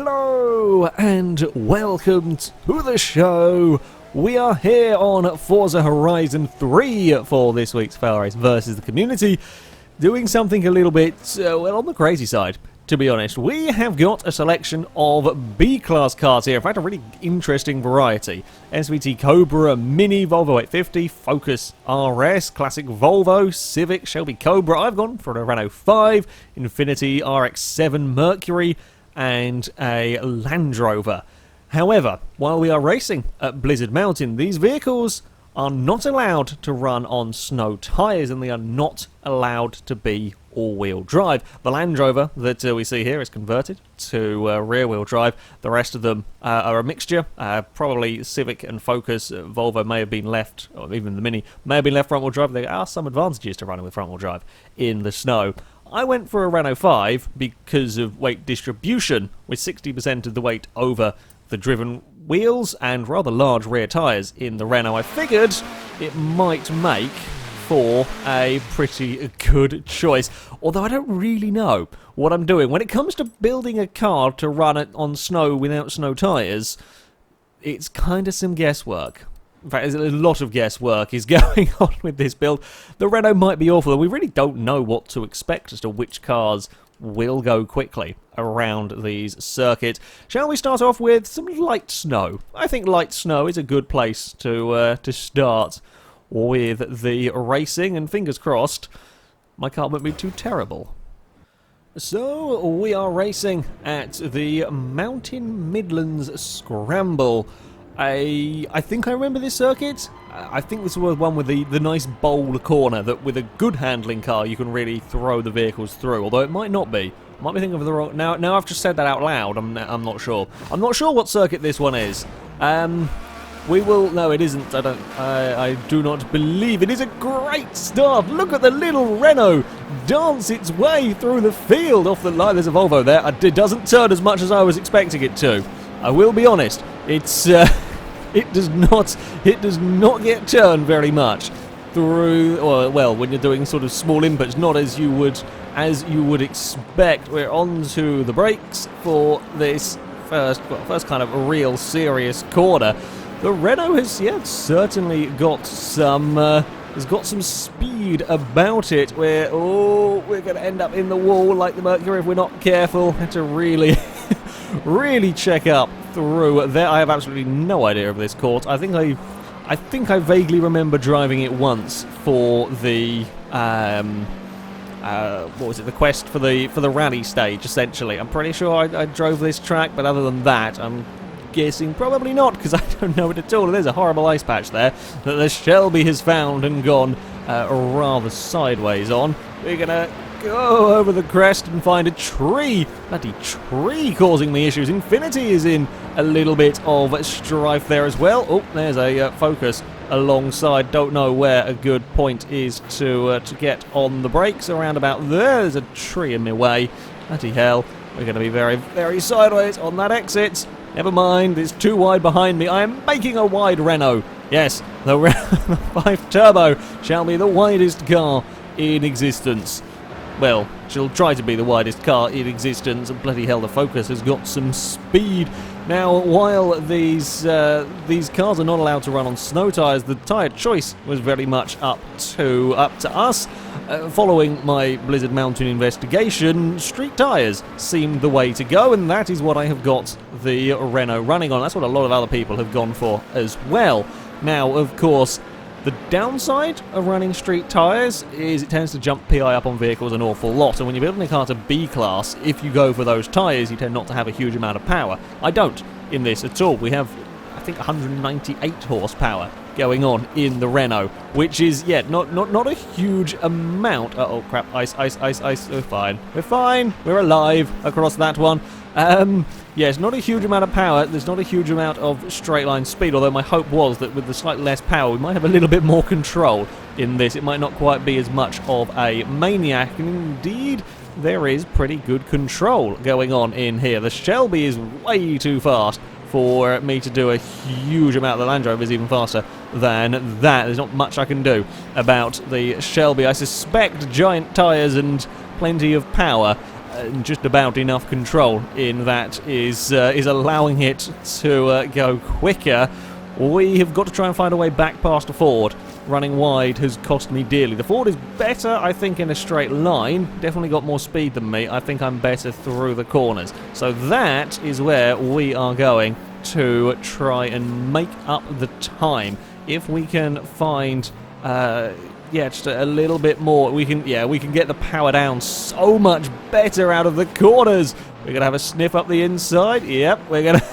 Hello and welcome to the show. We are here on Forza Horizon 3 for this week's FailRace versus the community, doing something a little bit, well, on the crazy side, to be honest. We have got a selection of B-class cars here, in fact a really interesting variety. SVT Cobra, Mini, Volvo 850, Focus RS, Classic Volvo, Civic, Shelby Cobra. I've gone for a Renault 5, Infiniti RX-7 Mercury, and a Land Rover. However, while we are racing at Blizzard Mountain, these vehicles are not allowed to run on snow tyres, and they are not allowed to be all-wheel drive. The Land Rover that we see here is converted to rear-wheel drive. The rest of them are a mixture. Probably Civic and Focus, Volvo may have been left, or even the Mini may have been left front-wheel drive. There are some advantages to running with front-wheel drive in the snow. I went for a Renault 5 because of weight distribution, with 60% of the weight over the driven wheels and rather large rear tyres in the Renault. I figured it might make for a pretty good choice, although I don't really know what I'm doing. When it comes to building a car to run it on snow without snow tyres, it's kind of some guesswork. In fact, a lot of guesswork is going on with this build. The Renault might be awful, and we really don't know what to expect as to which cars will go quickly around these circuits. Shall we start off with some light snow? I think light snow is a good place to start with the racing, and fingers crossed my car won't be too terrible. So we are racing at the Mountain Midlands Scramble. I think I remember this circuit. I think this was one with the nice bowl corner that with a good handling car you can really throw the vehicles through, although it might not be. I might be thinking of the wrong... Now I've just said that out loud, I'm not sure. I'm not sure what circuit this one is. We will... No, it isn't. I do not believe it is a great start. Look at the little Renault dance its way through the field off the line. There's a Volvo there. It doesn't turn as much as I was expecting it to. I will be honest. It's... It does not get turned very much through, or, well, when you're doing sort of small inputs, not as you would expect. We're on to the brakes for this first kind of real serious corner. The Renault has certainly got some has got some speed about it. We're going to end up in the wall like the Mercury if we're not careful. Have to really really check up through there. I have absolutely no idea of this course. I think I vaguely remember driving it once for the what was it? The quest for the rally stage. Essentially, I'm pretty sure I drove this track, but other than that, I'm guessing probably not because I don't know it at all. There's a horrible ice patch there that the Shelby has found and gone rather sideways on. We're gonna go over the crest and find a tree. Bloody tree causing me issues. Infiniti is in a little bit of strife there as well. Oh, there's a Focus alongside. Don't know where a good point is to get on the brakes. Around about there. There's a tree in my way. Bloody hell. We're going to be very, very sideways on that exit. Never mind, it's too wide behind me. I am making a wide Renault. Yes, the Renault 5 Turbo shall be the widest car in existence. Well, she'll try to be the widest car in existence, and bloody hell, the Focus has got some speed. Now, while these cars are not allowed to run on snow tyres, the tyre choice was very much up to us. Following my Blizzard Mountain investigation, street tyres seemed the way to go, and that is what I have got the Renault running on. That's what a lot of other people have gone for as well. Now, of course, the downside of running street tyres is it tends to jump PI up on vehicles an awful lot, and when you're building a car to B-class, if you go for those tyres, you tend not to have a huge amount of power. I don't in this at all. We have, I think, 198 horsepower going on in the Renault, which is, not a huge amount. Oh crap, ice, we're fine, we're alive across that one. Yes, not a huge amount of power, there's not a huge amount of straight line speed, although my hope was that with the slightly less power we might have a little bit more control in this. It might not quite be as much of a maniac, and indeed there is pretty good control going on in here. The Shelby is way too fast for me to do a huge amount. The Land Rover is even faster than that. There's not much I can do about the Shelby. I suspect giant tyres and plenty of power just about enough control in that is allowing it to go quicker. We have got to try and find a way back past the Ford. Running wide has cost me dearly. The Ford is better, I think, in a straight line. Definitely got more speed than me. I think I'm better through the corners. So that is where we are going to try and make up the time. If we can find, just a little bit more, we can get the power down so much better out of the corners. We're going to have a sniff up the inside. Yep, we're going to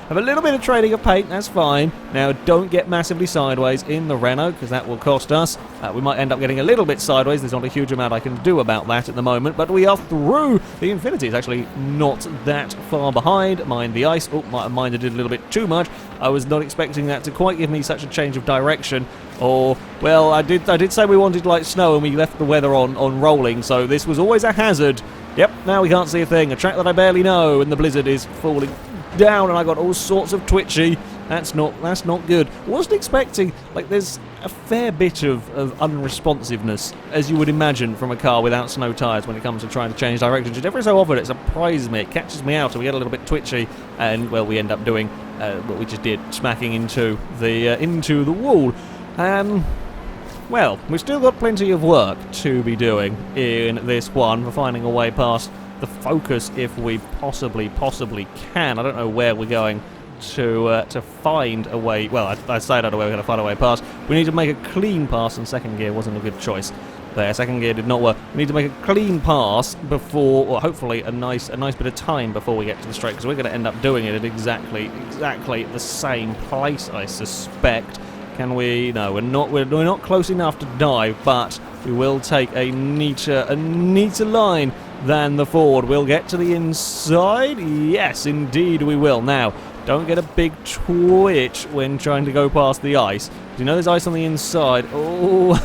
have a little bit of trading of paint. That's fine. Now, don't get massively sideways in the Renault, because that will cost us. We might end up getting a little bit sideways. There's not a huge amount I can do about that at the moment, but we are through. The Infinity is actually not that far behind. Mind the ice. Oh, mind, I did a little bit too much. I was not expecting that to quite give me such a change of direction. Or, well, I did say we wanted light snow, and we left the weather on rolling, so this was always a hazard. Yep, now we can't see a thing. A track that I barely know, and the blizzard is falling down, and I got all sorts of twitchy. That's not good. Wasn't expecting, like, there's a fair bit of unresponsiveness, as you would imagine, from a car without snow tyres when it comes to trying to change direction. Just every so often it surprises me, it catches me out, and we get a little bit twitchy, and, well, we end up doing what we just did, smacking into the wall. Well, we've still got plenty of work to be doing in this one. We're finding a way past the Focus if we possibly can. I don't know where we're going to find a way. Well, I say I don't know where we're going to find a way past. We need to make a clean pass, and second gear wasn't a good choice there. Second gear did not work. We need to make a clean pass before, or hopefully a nice bit of time before we get to the straight, because we're going to end up doing it at exactly the same place, I suspect. Can we? No, we're not close enough to dive, but we will take a neater line than the Ford. We'll get to the inside. Yes, indeed we will. Now, don't get a big twitch when trying to go past the ice. Do you know there's ice on the inside? Oh,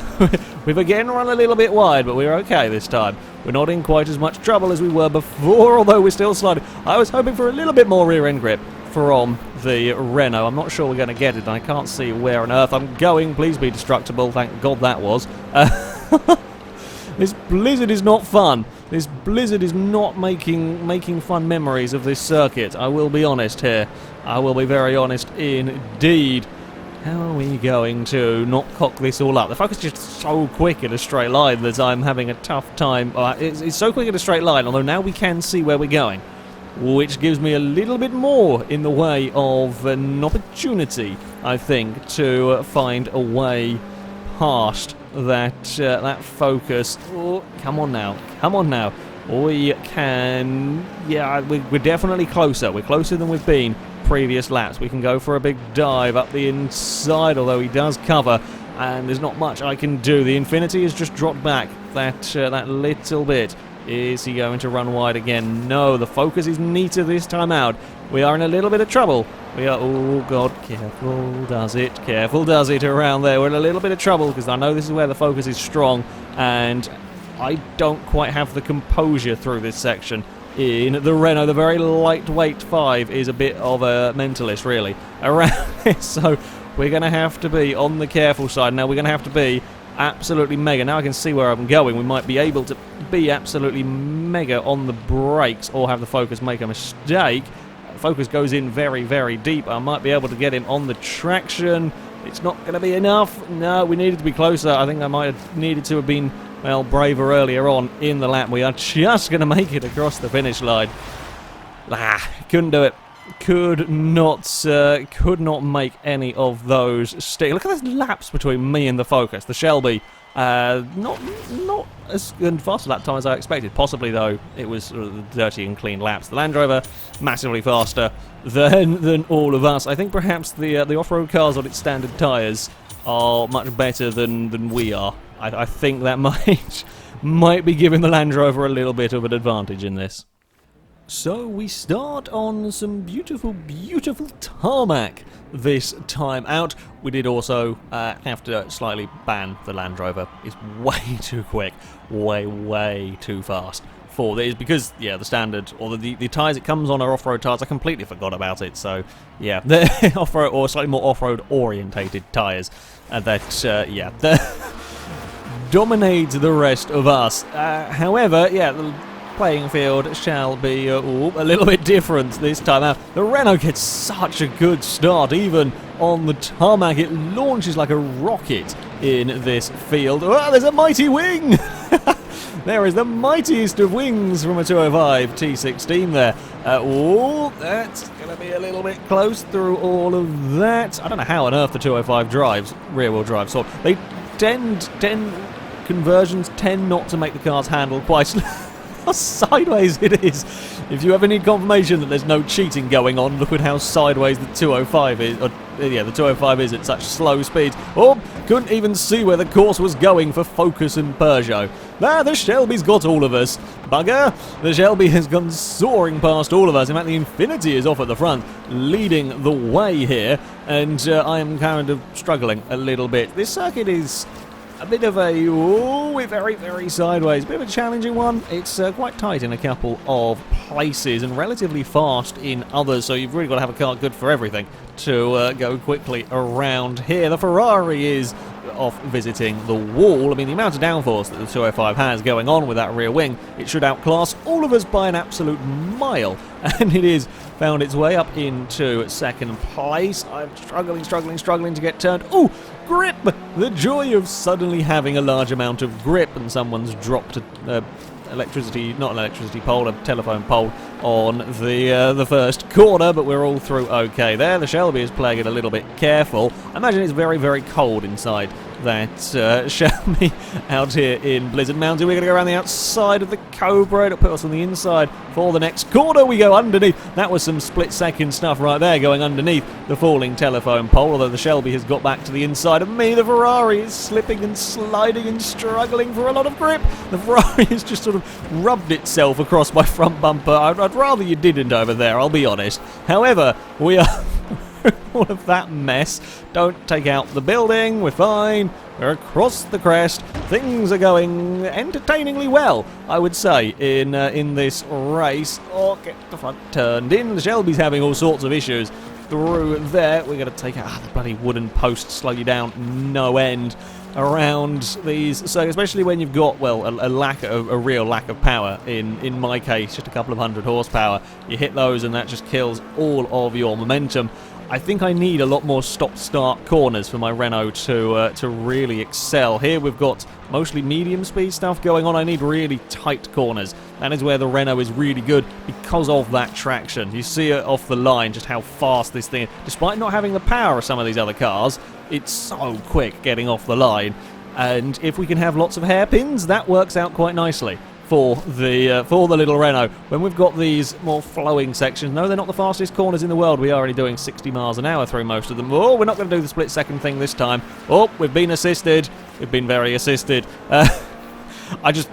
we've again run a little bit wide, but we're okay this time. We're not in quite as much trouble as we were before, although we're still sliding. I was hoping for a little bit more rear end grip from the Renault. I'm not sure we're going to get it, and I can't see where on earth I'm going. Please be destructible. Thank God that was. This blizzard is not fun. This blizzard is not making fun memories of this circuit. I will be honest here. I will be very honest indeed. How are we going to not cock this all up? The Focus is just so quick in a straight line that I'm having a tough time. It's so quick in a straight line, although now we can see where we're going, which gives me a little bit more in the way of an opportunity, I think, to find a way past that Focus. Oh, come on now. We can, we're definitely closer. We're closer than we've been previous laps. We can go for a big dive up the inside, although he does cover, and there's not much I can do. The Infinity has just dropped back that little bit. Is he going to run wide again? No, the Focus is neater this time out. We are in a little bit of trouble. We are, oh God, careful does it around there. We're in a little bit of trouble because I know this is where the Focus is strong, and I don't quite have the composure through this section. In the Renault, the very lightweight 5 is a bit of a mentalist, really, around this, so we're going to have to be on the careful side. Now we're going to have to be absolutely mega. Now I can see where I'm going. We might be able to be absolutely mega on the brakes or have the Focus make a mistake. Focus goes in very, very deep. I might be able to get him on the traction. It's not going to be enough. No, we needed to be closer. I think I might have needed to have been, well, braver earlier on in the lap. We are just going to make it across the finish line. Couldn't do it. Could not make any of those stick. Look at those laps between me and the Focus. The Shelby, not as fast a lap time as I expected. Possibly, though, it was dirty and clean laps. The Land Rover, massively faster than all of us. I think perhaps the off-road cars on its standard tyres are much better than we are. I think that might be giving the Land Rover a little bit of an advantage in this. So we start on some beautiful, beautiful tarmac this time out. We did also have to slightly ban the Land Rover. It's way too quick, way too fast for this, because the standard, or the tyres it comes on are off-road tyres. I completely forgot about it. So yeah, the off-road or slightly more off-road orientated tyres that dominate the rest of us. However, playing field shall be a little bit different this time out. The Renault gets such a good start, even on the tarmac. It launches like a rocket in this field. Oh, there's a mighty wing! There is the mightiest of wings from a 205 T16 there. That's going to be a little bit close through all of that. I don't know how on earth the 205 drives, rear-wheel drive, so they conversions tend not to make the cars handle quite how sideways it is. If you ever need confirmation that there's no cheating going on, look at how sideways the 205 is. The 205 is at such slow speed. Oh, couldn't even see where the course was going for Focus and Peugeot. The Shelby's got all of us. Bugger! The Shelby has gone soaring past all of us. In fact, the Infiniti is off at the front, leading the way here, and I am kind of struggling a little bit. This circuit is a bit of a, we're very, very sideways. A bit of a challenging one. It's quite tight in a couple of places and relatively fast in others, so you've really got to have a car good for everything to go quickly around here. The Ferrari is off visiting the wall. I mean, the amount of downforce that the 205 has going on with that rear wing, it should outclass all of us by an absolute mile, and it is found its way up into second place. I'm struggling to get turned. Oh, grip! The joy of suddenly having a large amount of grip, and someone's dropped a telephone pole on the first corner, but we're all through okay there. The Shelby is playing it a little bit careful. I imagine it's very, very cold inside that Shelby out here in Blizzard Mountain. We're going to go around the outside of the Cobra. It'll put us on the inside for the next corner. We go underneath. That was some split-second stuff right there, going underneath the falling telephone pole, although the Shelby has got back to the inside of me. The Ferrari is slipping and sliding and struggling for a lot of grip. The Ferrari has just sort of rubbed itself across my front bumper. I'd rather you didn't over there, I'll be honest. However, we are all of that mess. Don't take out the building, we're fine. We're across the crest. Things are going entertainingly well, I would say, in this race. Oh, get the front turned in. The Shelby's having all sorts of issues through there. We're going to take out the bloody wooden post, slow you down no end around these. So especially when you've got, well, a real lack of power, in my case, just a couple of 100 horsepower, you hit those and that just kills all of your momentum. I think I need a lot more stop-start corners for my Renault to really excel. Here we've got mostly medium speed stuff going on. I need really tight corners. That is where the Renault is really good because of that traction. You see it off the line just how fast this thing is. Despite not having the power of some of these other cars, it's so quick getting off the line. And if we can have lots of hairpins, that works out quite nicely for the little Renault. When we've got these more flowing sections, no, they're not the fastest corners in the world. We are already doing 60 miles an hour through most of them. Oh, we're not going to do the split-second thing this time. Oh, we've been assisted. We've been very assisted. It's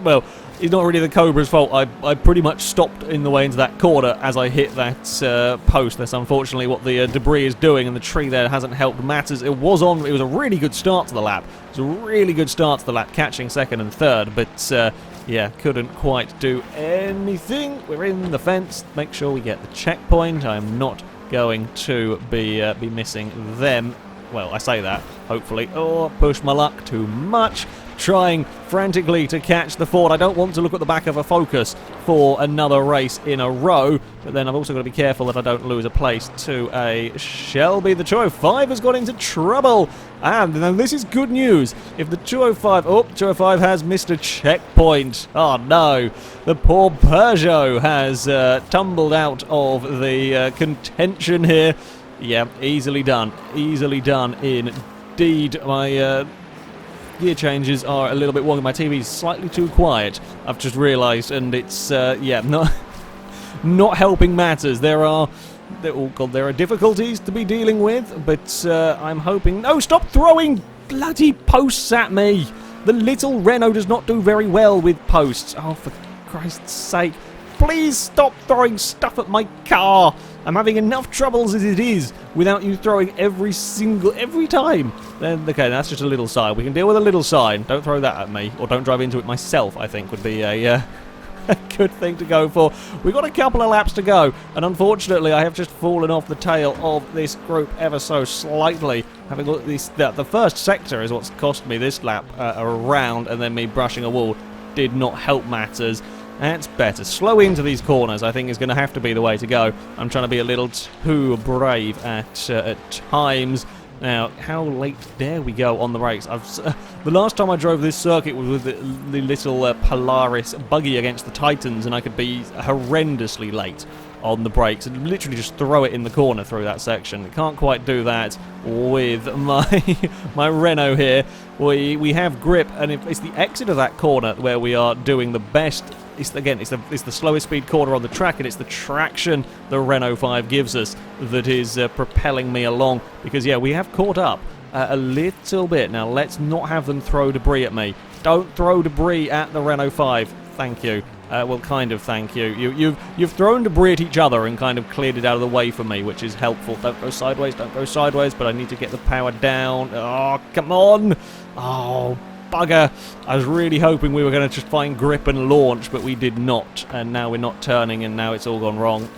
not really the Cobra's fault. I pretty much stopped in the way into that corner as I hit that post. That's unfortunately what the debris is doing, and the tree there hasn't helped matters. It was a really good start to the lap. It was a really good start to the lap, catching second and third, but yeah, couldn't quite do anything. We're in the fence. Make sure we get the checkpoint. I'm not going to be missing them. Well, I say that, hopefully. Oh, push my luck too much. Trying frantically to catch the Ford. I don't want to look at the back of a Focus for another race in a row, but then I've also got to be careful that I don't lose a place to a Shelby. The 205 has got into trouble, and now this is good news. If the 205 has missed a checkpoint. Oh no, the poor Peugeot has tumbled out of the contention here. Yeah, easily done indeed. My gear changes are a little bit wonky. My TV's slightly too quiet, I've just realised, and it's not helping matters. There are difficulties to be dealing with, but I'm hoping. No, stop throwing bloody posts at me. The little Renault does not do very well with posts. Oh, for Christ's sake. Please stop throwing stuff at my car. I'm having enough troubles as it is without you throwing every time. Then, okay, that's just a little sign. We can deal with a little sign. Don't throw that at me, or don't drive into it myself, I think would be a good thing to go for. We've got a couple of laps to go, and unfortunately I have just fallen off the tail of this group ever so slightly. Having looked at the first sector is what's cost me this lap around, and then me brushing a wall did not help matters. That's better. Slow into these corners, I think, is going to have to be the way to go. I'm trying to be a little too brave at times. Now, how late dare we go on the brakes? The last time I drove this circuit was with the little Polaris buggy against the Titans, and I could be horrendously late on the brakes and literally just throw it in the corner through that section. Can't quite do that with my Renault here. We have grip, and it's the exit of that corner where we are doing the best. It's the slowest speed corner on the track, and it's the traction the Renault 5 gives us that is propelling me along. Because, yeah, we have caught up a little bit. Now, let's not have them throw debris at me. Don't throw debris at the Renault 5. Thank you. Well, kind of thank you. You've thrown debris at each other and kind of cleared it out of the way for me, which is helpful. Don't go sideways, but I need to get the power down. Oh, come on. Oh, bugger. I was really hoping we were going to just find grip and launch, but we did not. And now we're not turning, and now it's all gone wrong.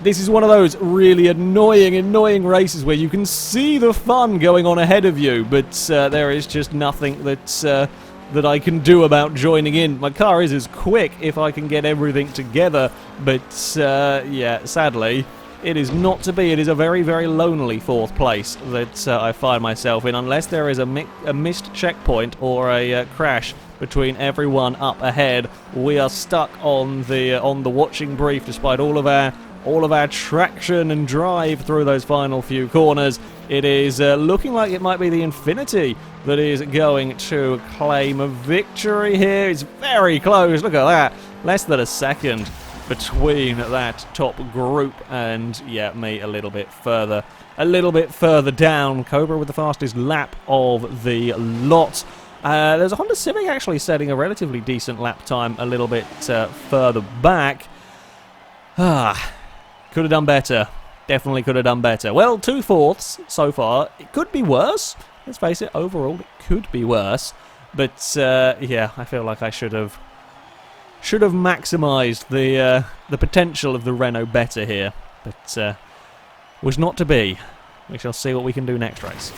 This is one of those really annoying races where you can see the fun going on ahead of you, but there is just nothing that I can do about joining in. My car is as quick if I can get everything together, but yeah, sadly, it is not to be. It is a very, very lonely fourth place that I find myself in, unless there is a missed checkpoint or a crash between everyone up ahead. We are stuck on the watching brief, despite all of our traction and drive through those final few corners. It is looking like it might be the Infinity that is going to claim a victory here. It's very close. Look at that. Less than a second between that top group and, yeah, me a little bit further down. Cobra with the fastest lap of the lot. There's a Honda Civic actually setting a relatively decent lap time a little bit further back. Could have done better. Definitely could have done better. Well, 2/4 so far. It could be worse. Let's face it, overall it could be worse. But yeah, I feel like I should have maximised the potential of the Renault better here. But was not to be. We shall see what we can do next race.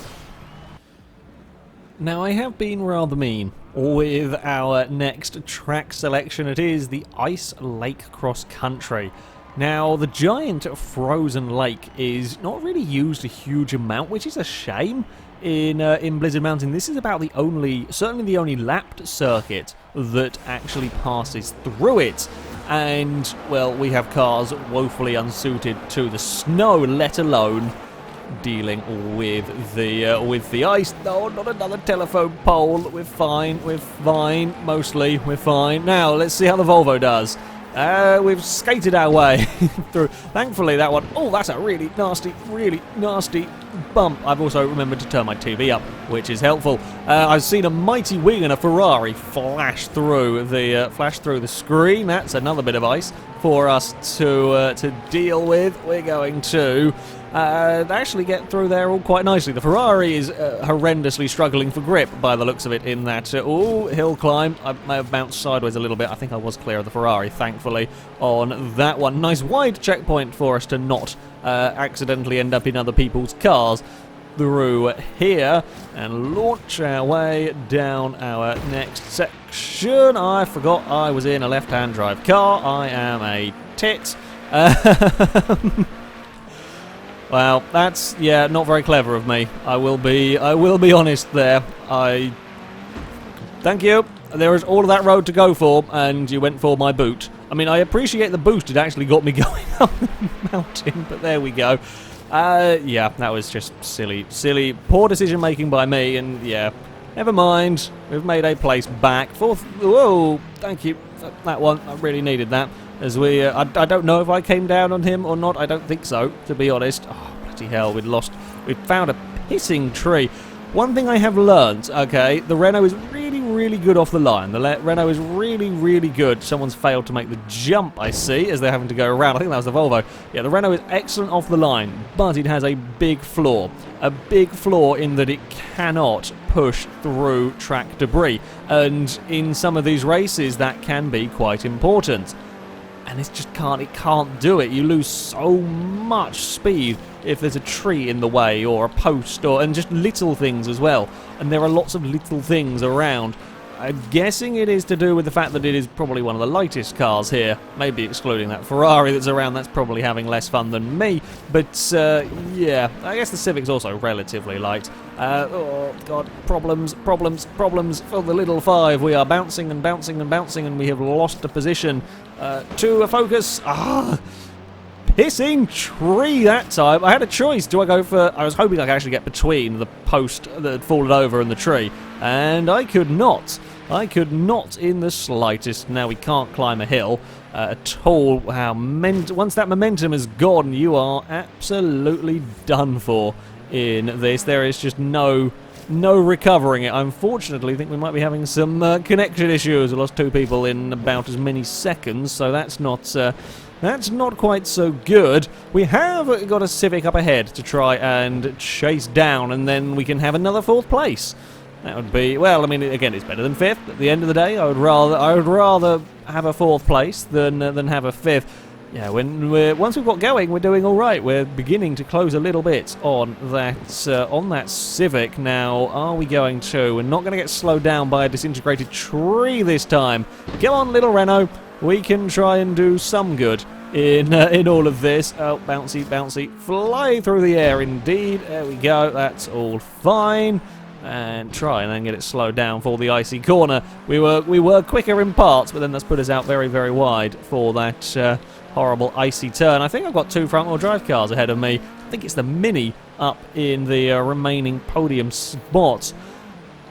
Now, I have been rather mean with our next track selection. It is the Ice Lake Cross Country. Now, the giant frozen lake is not really used a huge amount, which is a shame in Blizzard Mountain. This is about certainly the only lapped circuit that actually passes through it. And, well, we have cars woefully unsuited to the snow, let alone dealing with the ice. No, not another telephone pole. We're fine, mostly, we're fine. Now, let's see how the Volvo does. We've skated our way through. Thankfully, that one. Oh, that's a really nasty bump. I've also remembered to turn my TV up, which is helpful. I've seen a mighty wing and a Ferrari flash through the screen. That's another bit of ice for us to deal with. We're going to actually get through there all quite nicely. The Ferrari is horrendously struggling for grip by the looks of it in that hill climb. I may have bounced sideways a little bit. I think I was clear of the Ferrari, thankfully, on that one. Nice wide checkpoint for us to not accidentally end up in other people's cars through here, and launch our way down our next section. I forgot I was in a left-hand drive car. I am a tit. Well, that's, yeah, not very clever of me. I will be honest there. Thank you. There is all of that road to go for, and you went for my boot. I mean, I appreciate the boost. It actually got me going up the mountain, but there we go. Yeah, that was just silly, poor decision making by me, and yeah, never mind. We've made a place back. Whoa, thank you for that one. I really needed that. As we, I don't know if I came down on him or not. I don't think so, to be honest. Oh, bloody hell, we'd found a pissing tree. One thing I have learned, okay, the Renault is really good off the line. The Renault is really good. Someone's failed to make the jump, I see, as they're having to go around. I think that was the Volvo. Yeah, the Renault is excellent off the line, but it has a big flaw. A big flaw in that it cannot push through track debris. And in some of these races, that can be quite important. And it can't do it. You lose so much speed if there's a tree in the way or a post and just little things as well. And there are lots of little things around. I'm guessing it is to do with the fact that it is probably one of the lightest cars here. Maybe excluding that Ferrari that's around, that's probably having less fun than me. But, yeah, I guess the Civic's also relatively light. Oh, God, problems for the little five. We are bouncing and bouncing and bouncing, and we have lost a position to a focus. Pissing tree that time. I had a choice. Do I go for... I was hoping I could actually get between the post that had fallen over and the tree. And I could not. I could not in the slightest. Now we can't climb a hill at all. Wow, once that momentum is gone, you are absolutely done for in this. There is just no recovering it. I unfortunately think we might be having some connection issues. We lost 2 people in about as many seconds, so that's not quite so good. We have got a Civic up ahead to try and chase down, and then we can have another 4th place. That would be, well, I mean, again, it's better than 5th. At the end of the day, I would rather have a 4th place than have a 5th. Yeah, once we've got going, we're doing all right. We're beginning to close a little bit on that Civic. Now, are we going to? We're not going to get slowed down by a disintegrated tree this time. Come on, little Renault. We can try and do some good in all of this. Oh, bouncy, bouncy. Fly through the air, indeed. There we go. That's all fine. And try and then get it slowed down for the icy corner. We were quicker in parts, but then that's put us out very, very wide for that horrible icy turn. I think I've got 2 front-wheel drive cars ahead of me. I think it's the Mini up in the remaining podium spots.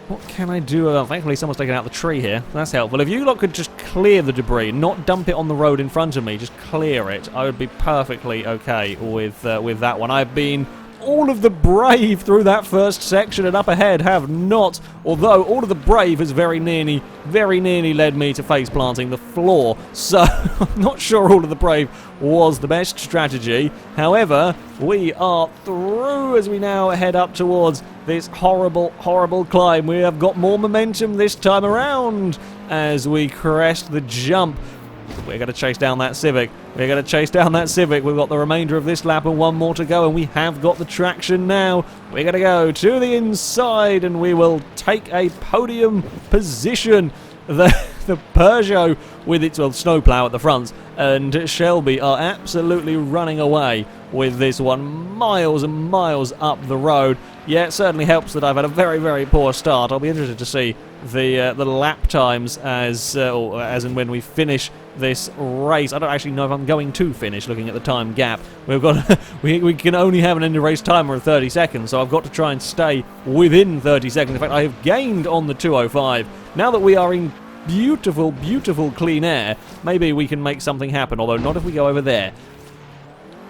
What can I do? Thankfully, someone's taken out the tree here. That's helpful. If you lot could just clear the debris, not dump it on the road in front of me, just clear it, I would be perfectly okay with that one. I've been all of the brave through that first section, and up ahead have not. Although all of the brave has very nearly led me to face planting the floor. So I'm not sure all of the brave was the best strategy. However, we are through as we now head up towards this horrible, horrible climb. We have got more momentum this time around as we crest the jump. We're going to chase down that Civic. We're going to chase down that Civic. We've got the remainder of this lap and 1 more to go, and we have got the traction now. We're going to go to the inside, and we will take a podium position. The Peugeot with its snowplow at the front and Shelby are absolutely running away with this one, miles and miles up the road. Yeah, it certainly helps that I've had a very, very poor start. I'll be interested to see the lap times as and when we finish this race. I don't actually know if I'm going to finish, looking at the time gap. We've got we can only have an end of race timer of 30 seconds, so I've got to try and stay within 30 seconds. In fact, I have gained on the 2:05. Now that we are in beautiful, beautiful clean air, maybe we can make something happen, although not if we go over there.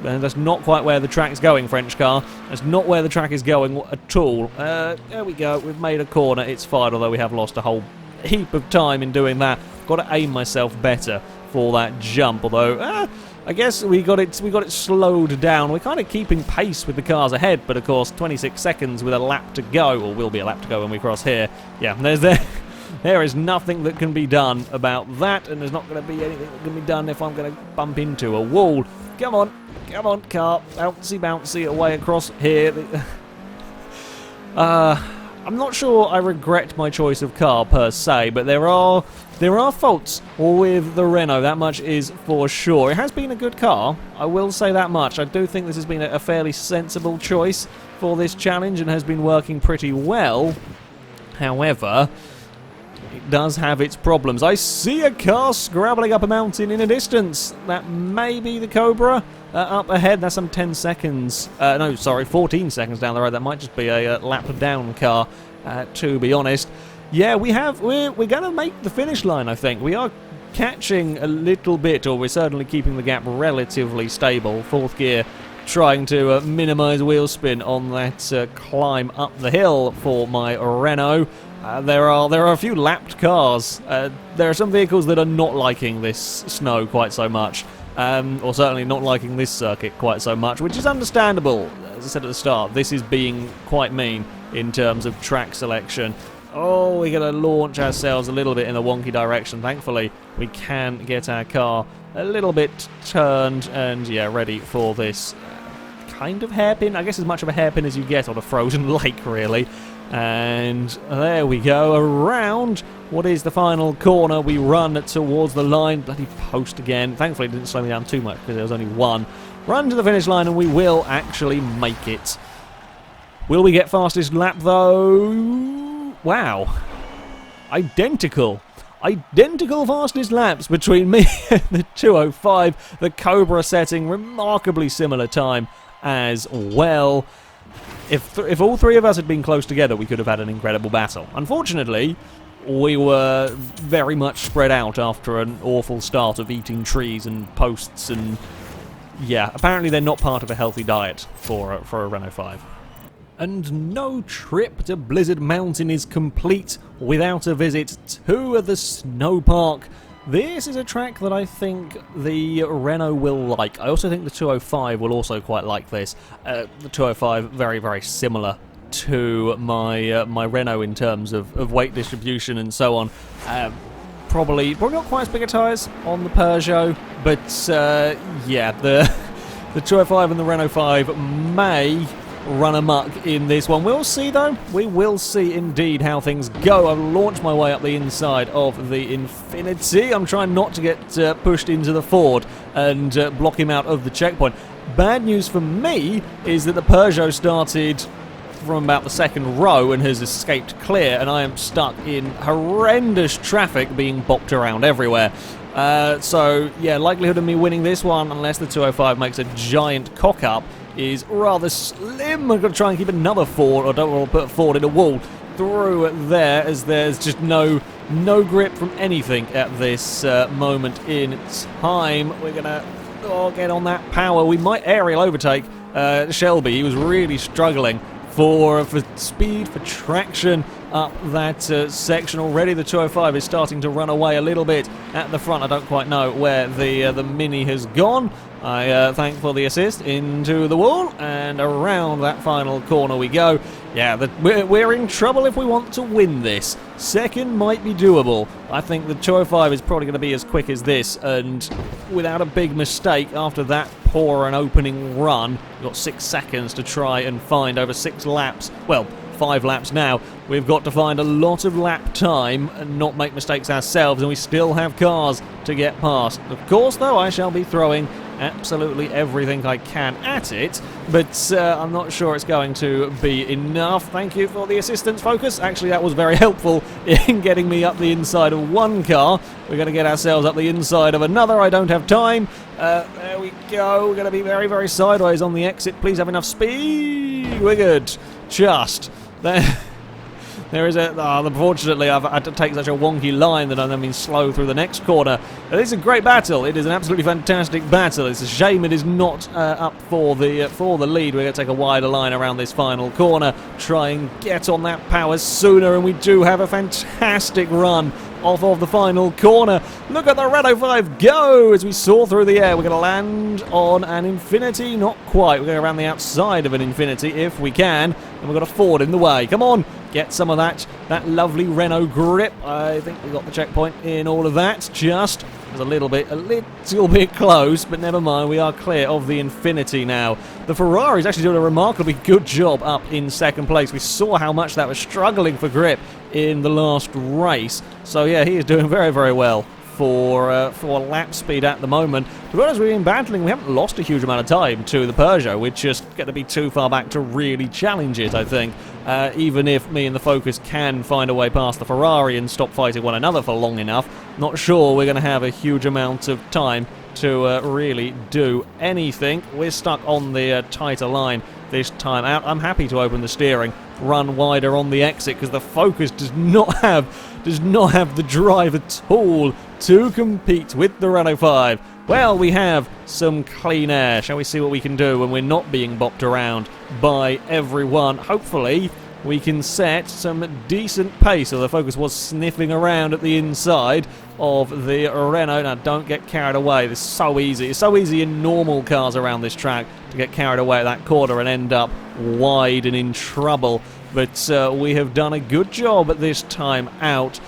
That's not quite where the track's going, French car. That's not where the track is going at all. There we go. We've made a corner. It's fine, although we have lost a whole heap of time in doing that. Got to aim myself better for that jump, although I guess we got it slowed down. We're kind of keeping pace with the cars ahead, but of course 26 seconds with a lap to go, or will be a lap to go when we cross here. Yeah, there is nothing that can be done about that, and there's not going to be anything that can be done if I'm going to bump into a wall. Come on, car, bouncy, bouncy, away across here. I'm not sure I regret my choice of car per se, but there are faults with the Renault, that much is for sure. It has been a good car, I will say that much. I do think this has been a fairly sensible choice for this challenge and has been working pretty well. However, it does have its problems. I see a car scrabbling up a mountain in a distance. That may be the Cobra up ahead. That's some 10 seconds. No, sorry, 14 seconds down the road. That might just be a lap down car, to be honest. Yeah, we're going to make the finish line, I think. We are catching a little bit, or we're certainly keeping the gap relatively stable. 4th gear, trying to minimise wheel spin on that climb up the hill for my Renault. There are a few lapped cars. There are some vehicles that are not liking this snow quite so much, or certainly not liking this circuit quite so much, which is understandable. As I said at the start, this is being quite mean in terms of track selection. Oh, we're going to launch ourselves a little bit in a wonky direction. Thankfully, we can get our car a little bit turned and, yeah, ready for this kind of hairpin. I guess as much of a hairpin as you get on a frozen lake, really. And there we go, around what is the final corner. We run towards the line. Bloody post again. Thankfully it didn't slow me down too much because there was only one. Run to the finish line and we will actually make it. Will we get fastest lap though? Wow. Identical fastest laps between me and the 205. The Cobra setting, remarkably similar time as well. If all three of us had been close together, we could have had an incredible battle. Unfortunately, we were very much spread out after an awful start of eating trees and posts, and yeah, apparently they're not part of a healthy diet for a Renault 5. And no trip to Blizzard Mountain is complete without a visit to the snow park. This is a track that I think the Renault will like. I also think the 205 will also quite like this. The 205 very, very similar to my my Renault in terms of weight distribution and so on. Probably not quite as big a tyres on the Peugeot, but yeah, the 205 and the Renault 5 may run amok in this one. We'll see though. We will see indeed how things go. I've launched my way up the inside of the Infiniti. I'm trying not to get pushed into the Ford and block him out of the checkpoint. Bad news for me is that the Peugeot started from about the second row and has escaped clear, and I am stuck in horrendous traffic being bopped around everywhere. So yeah, likelihood of me winning this one, unless the 205 makes a giant cock up, is rather slim. I'm going to try and keep another Ford, or don't want to put a Ford in a wall through there, as there's just no grip from anything at this moment in time. We're going to get on that power. We might aerial overtake Shelby. He was really struggling for speed, for traction up that section already. The 205 is starting to run away a little bit at the front. I don't quite know where the Mini has gone. I thank for the assist into the wall, and around that final corner we go. Yeah, we're in trouble if we want to win this. Second might be doable. I think the 205 is probably going to be as quick as this, and without a big mistake after that poor an opening run, we've got 6 seconds to try and find over 6 laps. Well, 5 laps now. We've got to find a lot of lap time and not make mistakes ourselves, and we still have cars to get past. Of course, though, I shall be throwing absolutely everything I can at it, but I'm not sure it's going to be enough. Thank you for the assistance, Focus. Actually, that was very helpful in getting me up the inside of one car. We're going to get ourselves up the inside of another. I don't have time. There we go. We're going to be very, very sideways on the exit. Please have enough speed. We're good. Just there. There is unfortunately, I've had to take such a wonky line that I've then been slow through the next corner. It is a great battle. It is an absolutely fantastic battle. It's a shame it is not up for the lead. We're going to take a wider line around this final corner, try and get on that power sooner, and we do have a fantastic run off of the final corner. Look at the Renault 5 go as we soar through the air. We're going to land on an Infiniti. Not quite. We're going around the outside of an Infiniti if we can, and we've got a Ford in the way. Come on. Get some of that lovely Renault grip. I think we got the checkpoint in all of that. Just was a little bit close, but never mind. We are clear of the Infiniti now. The Ferrari is actually doing a remarkably good job up in second place. We saw how much that was struggling for grip in the last race. So yeah, he is doing very, very well for lap speed at the moment. To be honest, we've been battling. We haven't lost a huge amount of time to the Peugeot. We're just going to be too far back to really challenge it, I think. Even if me and the Focus can find a way past the Ferrari and stop fighting one another for long enough, not sure we're going to have a huge amount of time to really do anything. We're stuck on the tighter line this time out. I'm happy to open the steering, run wider on the exit, because the Focus does not have the drive at all to compete with the Renault 5. Well, we have some clean air. Shall we see what we can do when we're not being bopped around by everyone? Hopefully, we can set some decent pace. So the Focus was sniffing around at the inside of the Renault. Now, don't get carried away. This is so easy. It's so easy in normal cars around this track to get carried away at that corner and end up wide and in trouble. But we have done a good job at this time out.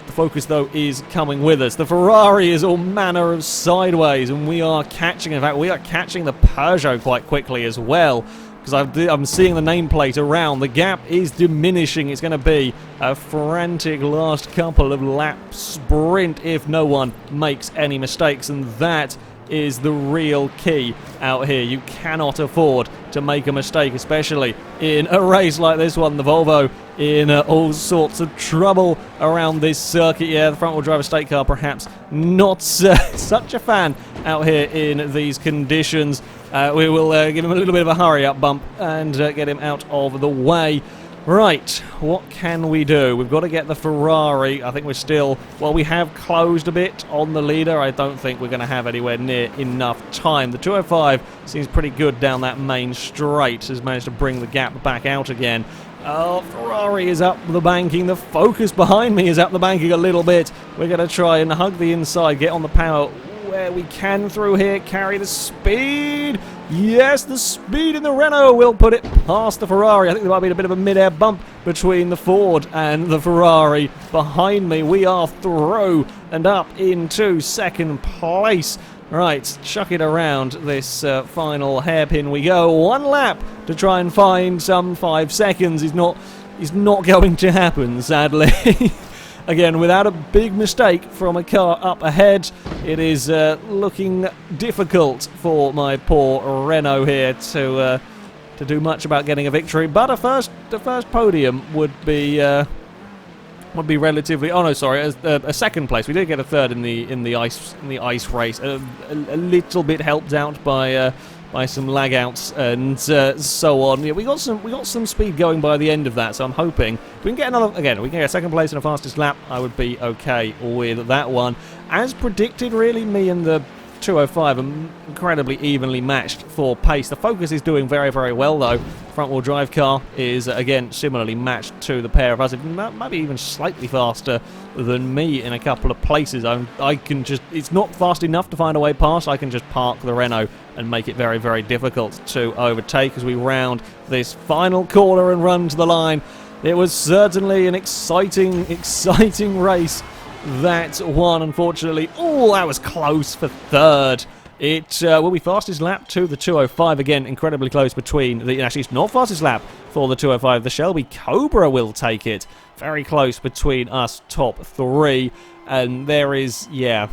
The Focus, though, is coming with us. The Ferrari is all manner of sideways, and we are catching. In fact, we are catching the Peugeot quite quickly as well. because I'm seeing the nameplate around. The gap is diminishing. It's going to be a frantic last couple of lap sprint if no one makes any mistakes, and that is the real key out here. You cannot afford to make a mistake, especially in a race like this one. The Volvo in all sorts of trouble around this circuit. Yeah, the front-wheel drive estate car perhaps not such a fan out here in these conditions. We will give him a little bit of a hurry-up bump and get him out of the way. Right, what can we do? We've got to get the Ferrari. I think we're still... Well, we have closed a bit on the leader. I don't think we're going to have anywhere near enough time. The 205 seems pretty good down that main straight. Has managed to bring the gap back out again. Oh, Ferrari is up the banking. The Focus behind me is up the banking a little bit. We're going to try and hug the inside, get on the power where we can through here, carry the speed. Yes, the speed in the Renault will put it past the Ferrari. I think there might be a bit of a mid-air bump between the Ford and the Ferrari behind me. We are through and up into second place. Right, chuck it around this final hairpin we go. One lap to try and find some 5 seconds is not going to happen, sadly. Again, without a big mistake from a car up ahead, it is looking difficult for my poor Renault here to do much about getting a victory. But the first podium would be relatively. Oh no, sorry, a second place. We did get a third in the ice race. A little bit helped out by some lag outs and so on. Yeah, we got some speed going by the end of that, so I'm hoping if we can get another, again, we can get a second place in a fastest lap, I would be okay with that one. As predicted, really, me and the 205 are incredibly evenly matched for pace. The Focus is doing very, very well, though. Front-wheel drive car is, again, similarly matched to the pair of us. Maybe even slightly faster than me in a couple of places. I can just... It's not fast enough to find a way past. I can just park the Renault and make it very, very difficult to overtake as we round this final corner and run to the line. It was certainly an exciting race. That one, unfortunately. Oh, that was close for third. It will be fastest lap to the 205. Again, incredibly close between the... Actually, it's not fastest lap for the 205. The Shelby Cobra will take it. Very close between us top three. And there is, yeah,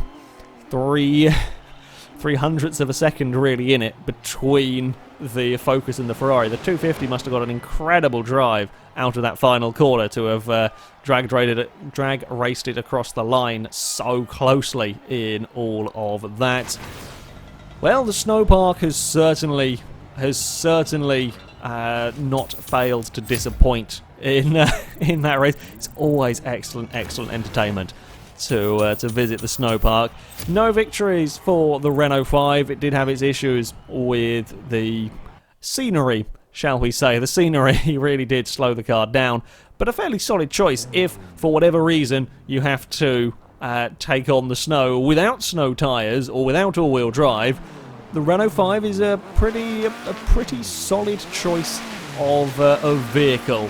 3/300ths of a second really in it between the Focus and the Ferrari. The 250 must have got an incredible drive out of that final corner to have drag raced it across the line so closely in all of that. Well, the snowpark has certainly not failed to disappoint in that race. It's always excellent entertainment to visit the snowpark. No victories for the Renault 5. It did have its issues with the scenery, shall we say. The scenery really did slow the car down, but a fairly solid choice if, for whatever reason, you have to take on the snow without snow tyres or without all-wheel drive. The Renault 5 is a pretty solid choice of vehicle.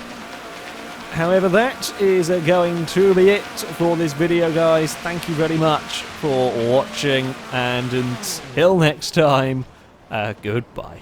However, that is going to be it for this video, guys. Thank you very much for watching, and until next time, goodbye.